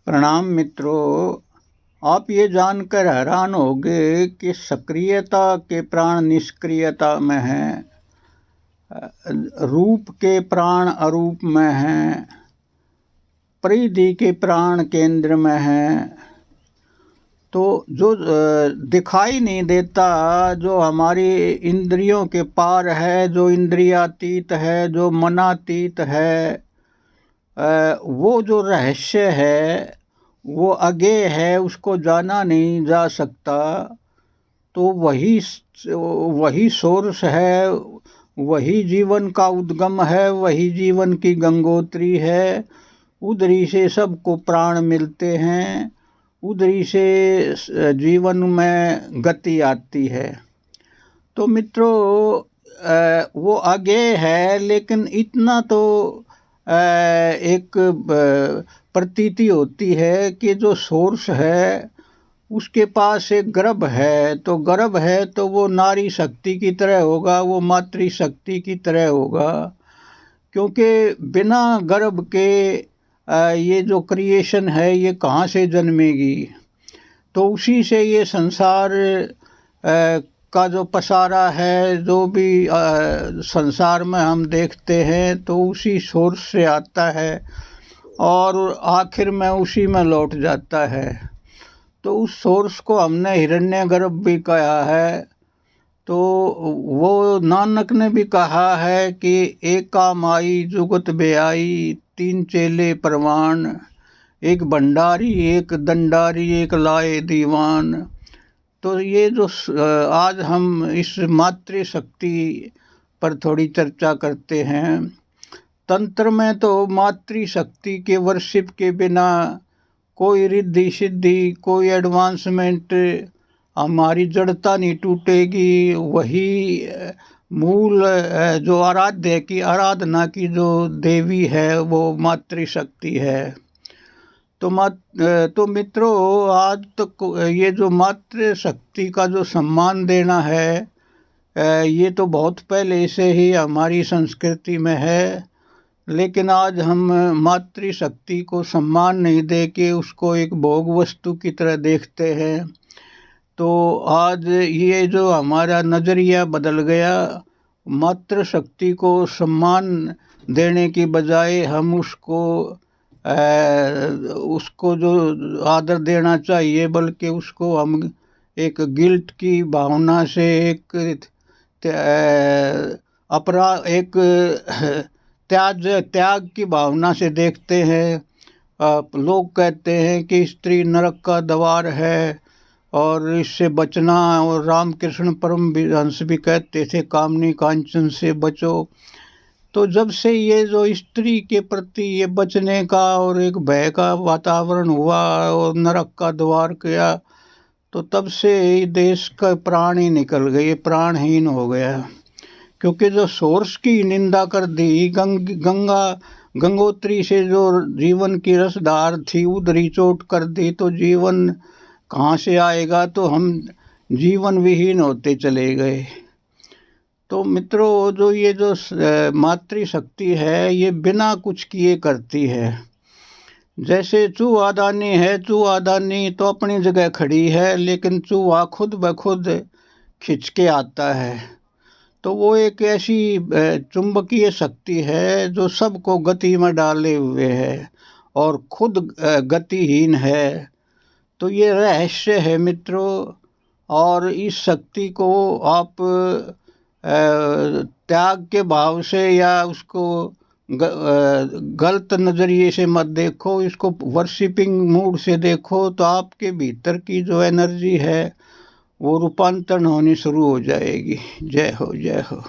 प्रणाम मित्रों। आप ये जानकर हैरान होंगे कि सक्रियता के प्राण निष्क्रियता में हैं, रूप के प्राण अरूप में हैं, परिधि के प्राण केंद्र में हैं। तो जो दिखाई नहीं देता, जो हमारी इंद्रियों के पार है, जो इंद्रियातीत है, जो मनातीत है, वो जो रहस्य है वो अज्ञेय है, उसको जाना नहीं जा सकता। तो वही सोर्स है, वही जीवन का उद्गम है, वही जीवन की गंगोत्री है। उधरी से सबको प्राण मिलते हैं, उधरी से जीवन में गति आती है। तो मित्रों, वो अज्ञेय है, लेकिन इतना तो एक प्रतीति होती है कि जो सोर्स है उसके पास एक गर्भ है। तो गर्भ है तो वो नारी शक्ति की तरह होगा, वो मातृ शक्ति की तरह होगा, क्योंकि बिना गर्भ के ये जो क्रिएशन है ये कहाँ से जन्मेगी। तो उसी से ये संसार का जो पसारा है, जो भी संसार में हम देखते हैं, तो उसी सोर्स से आता है और आखिर में उसी में लौट जाता है। तो उस सोर्स को हमने हिरण्यगर्भ भी कहा है। तो वो नानक ने भी कहा है कि एका माई जुगत बेआई, तीन चेले परवान, एक भंडारी एक दंडारी एक लाए दीवान। तो ये जो आज हम इस मातृ शक्ति पर थोड़ी चर्चा करते हैं। तंत्र में तो मातृ शक्ति के वर्शिप के बिना कोई रिद्धि सिद्धि, कोई एडवांसमेंट, हमारी जड़ता नहीं टूटेगी। वही मूल जो आराध्य की आराधना की जो देवी है वो मातृशक्ति है। तो मित्रों, आज तक ये जो मातृशक्ति का जो सम्मान देना है, ये तो बहुत पहले से ही हमारी संस्कृति में है। लेकिन आज हम मातृशक्ति को सम्मान नहीं दे के उसको एक भोग वस्तु की तरह देखते हैं। तो आज ये जो हमारा नज़रिया बदल गया, मातृशक्ति को सम्मान देने की बजाय हम उसको जो आदर देना चाहिए, बल्कि उसको हम एक गिल्ट की भावना से, एक त्याग की भावना से देखते हैं। लोग कहते हैं कि स्त्री नरक का द्वार है और इससे बचना, और रामकृष्ण परमहंस भी कहते थे कामनी कांचन से बचो। तो जब से ये जो स्त्री के प्रति ये बचने का और एक भय का वातावरण हुआ और नरक का द्वार किया, तो तब से देश का प्राण ही निकल गए, प्राणहीन हो गया। क्योंकि जो सोर्स की निंदा कर दी, गंगोत्री से जो जीवन की रसधार थी उधरी चोट कर दी, तो जीवन कहाँ से आएगा। तो हम जीवन विहीन होते चले गए। तो मित्रों, जो ये जो मातृशक्ति है ये बिना कुछ किए करती है। जैसे चूहादानी है, चूहादानी तो अपनी जगह खड़ी है, लेकिन चूहा खुद ब खुद खिंच के आता है। तो वो एक ऐसी चुंबकीय शक्ति है जो सबको गति में डाले हुए है और खुद गतिहीन है। तो ये रहस्य है मित्रों। और इस शक्ति को आप त्याग के भाव से या उसको गलत नज़रिए से मत देखो, इसको वर्शिपिंग मूड से देखो, तो आपके भीतर की जो एनर्जी है वो रूपांतरण होनी शुरू हो जाएगी। जय हो, जय हो।